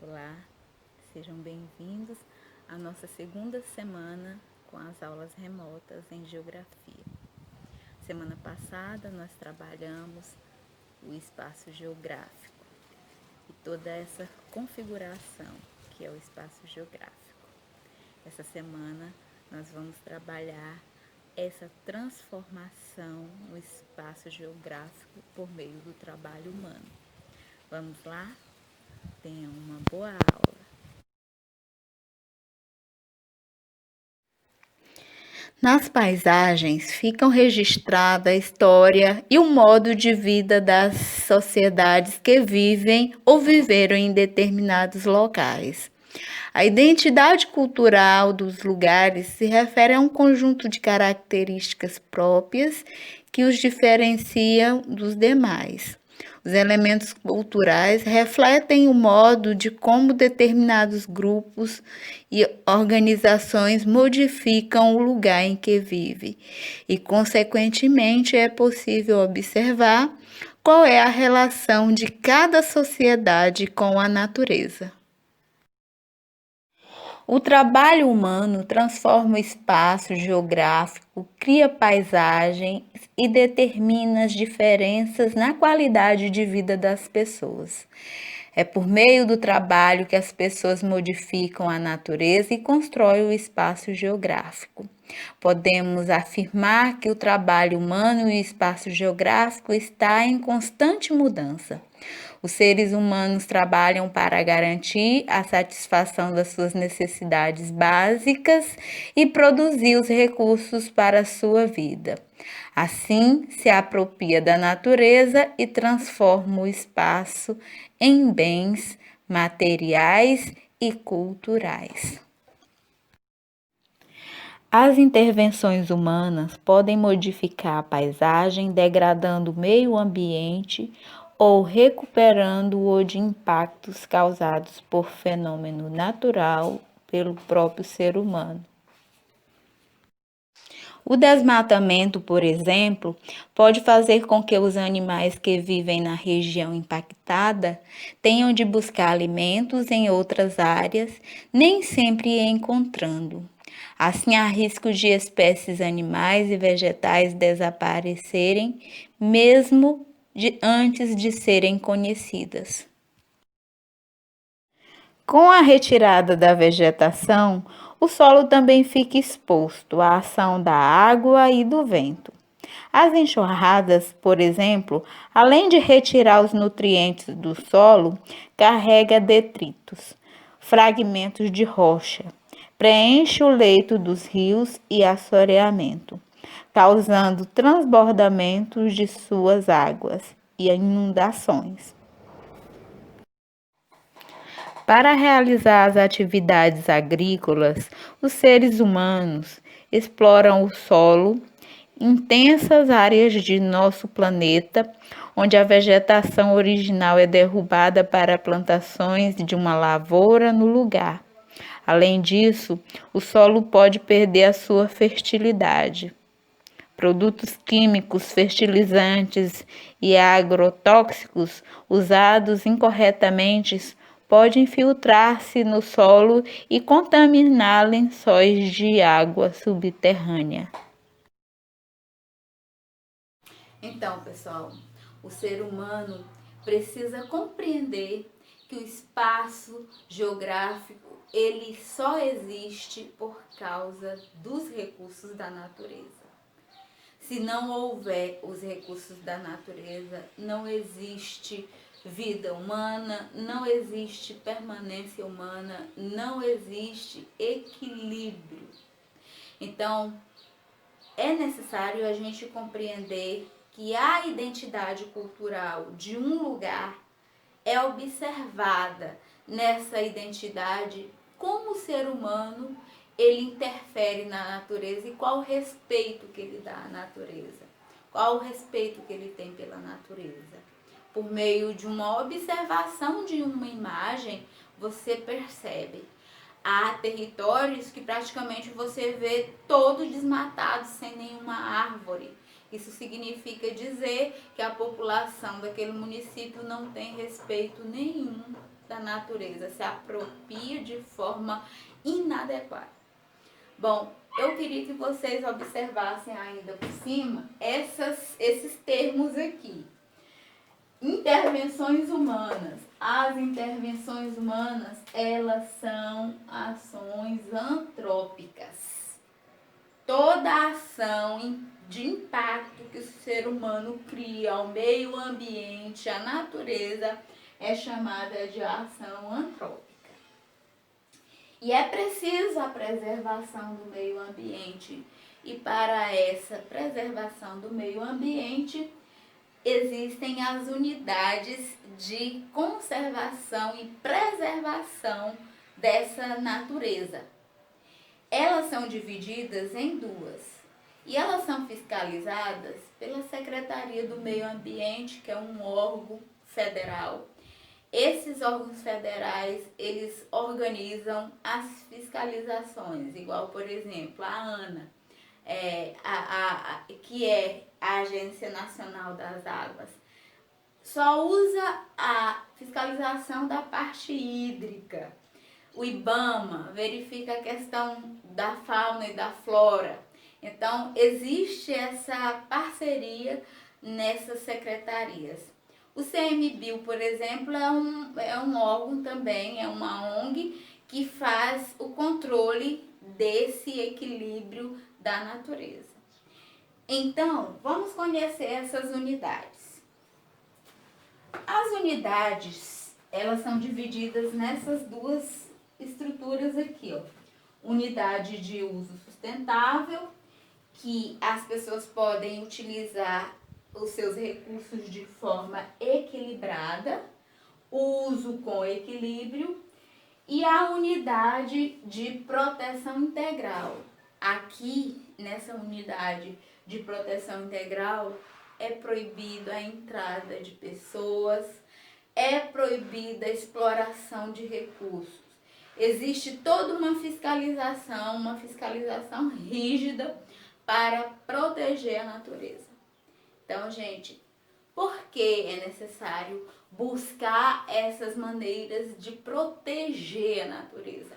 Olá, sejam bem-vindos à nossa segunda semana com as aulas remotas em Geografia. Semana passada nós trabalhamos o espaço geográfico e toda essa configuração que é o espaço geográfico. Essa semana nós vamos trabalhar essa transformação no espaço geográfico por meio do trabalho humano. Vamos lá? Tenham uma boa aula. Nas paisagens ficam registradas a história e o modo de vida das sociedades que vivem ou viveram em determinados locais. A identidade cultural dos lugares se refere a um conjunto de características próprias que os diferenciam dos demais. Os elementos culturais refletem o modo de como determinados grupos e organizações modificam o lugar em que vive, e, consequentemente, é possível observar qual é a relação de cada sociedade com a natureza. O trabalho humano transforma o espaço geográfico, cria paisagens e determina as diferenças na qualidade de vida das pessoas. É por meio do trabalho que as pessoas modificam a natureza e constroem o espaço geográfico. Podemos afirmar que o trabalho humano e o espaço geográfico está em constante mudança. Os seres humanos trabalham para garantir a satisfação das suas necessidades básicas e produzir os recursos para a sua vida. Assim, se apropria da natureza e transforma o espaço em bens materiais e culturais. As intervenções humanas podem modificar a paisagem, degradando o meio ambiente ou recuperando-o de impactos causados por fenômeno natural pelo próprio ser humano. O desmatamento, por exemplo, pode fazer com que os animais que vivem na região impactada tenham de buscar alimentos em outras áreas, nem sempre encontrando. Assim, há risco de espécies animais e vegetais desaparecerem, mesmo antes de serem conhecidas. Com a retirada da vegetação, o solo também fica exposto à ação da água e do vento. As enxurradas, por exemplo, além de retirar os nutrientes do solo, carrega detritos, fragmentos de rocha, preenche o leito dos rios e assoreamento, causando transbordamentos de suas águas e inundações. Para realizar as atividades agrícolas, os seres humanos exploram o solo, intensas áreas de nosso planeta, onde a vegetação original é derrubada para plantações de uma lavoura no lugar. Além disso, o solo pode perder a sua fertilidade. Produtos químicos, fertilizantes e agrotóxicos usados incorretamente podem infiltrar-se no solo e contaminar lençóis de água subterrânea. Então, pessoal, o ser humano precisa compreender que o espaço geográfico ele só existe por causa dos recursos da natureza. Se não houver os recursos da natureza, não existe vida humana, não existe permanência humana, não existe equilíbrio. Então, é necessário a gente compreender que a identidade cultural de um lugar é observada nessa identidade como o ser humano ele interfere na natureza e qual o respeito que ele dá à natureza, qual o respeito que ele tem pela natureza. Por meio de uma observação de uma imagem, você percebe. Há territórios que praticamente você vê todo desmatado, sem nenhuma árvore. Isso significa dizer que a população daquele município não tem respeito nenhum da natureza se apropria de forma inadequada. Bom, eu queria que vocês observassem ainda por cima esses termos aqui. Intervenções humanas. As intervenções humanas, elas são ações antrópicas. Toda ação de impacto que o ser humano cria ao meio ambiente, à natureza, é chamada de ação antrópica. E é preciso a preservação do meio ambiente. E para essa preservação do meio ambiente, existem as unidades de conservação e preservação dessa natureza. Elas são divididas em duas e elas são fiscalizadas pela Secretaria do Meio Ambiente, que é um órgão federal. Esses órgãos federais, eles organizam as fiscalizações, igual, por exemplo, a ANA, que é a Agência Nacional das Águas, só usa a fiscalização da parte hídrica. O IBAMA verifica a questão da fauna e da flora. Então, existe essa parceria nessas secretarias. O CMBio, por exemplo, é um órgão também, é uma ONG que faz o controle desse equilíbrio da natureza. Então, vamos conhecer essas unidades. As unidades, elas são divididas nessas duas estruturas aqui, ó. Unidade de uso sustentável, que as pessoas podem utilizar os seus recursos de forma equilibrada, uso com equilíbrio, e a unidade de proteção integral. Aqui, nessa unidade de proteção integral, é proibido a entrada de pessoas, é proibida a exploração de recursos. Existe toda uma fiscalização rígida para proteger a natureza. Então, gente, por que é necessário buscar essas maneiras de proteger a natureza?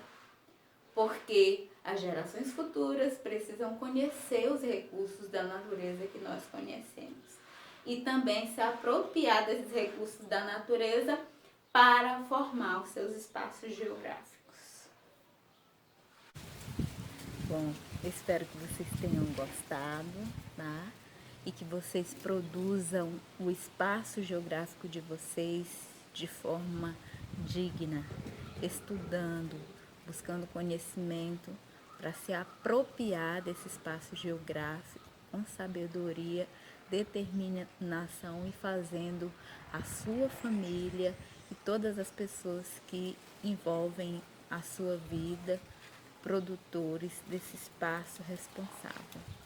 Porque as gerações futuras precisam conhecer os recursos da natureza que nós conhecemos e também se apropriar desses recursos da natureza para formar os seus espaços geográficos. Bom, eu espero que vocês tenham gostado, tá? E que vocês produzam o espaço geográfico de vocês de forma digna, estudando, buscando conhecimento para se apropriar desse espaço geográfico com sabedoria, determinação e fazendo a sua família e todas as pessoas que envolvem a sua vida produtores desse espaço responsável.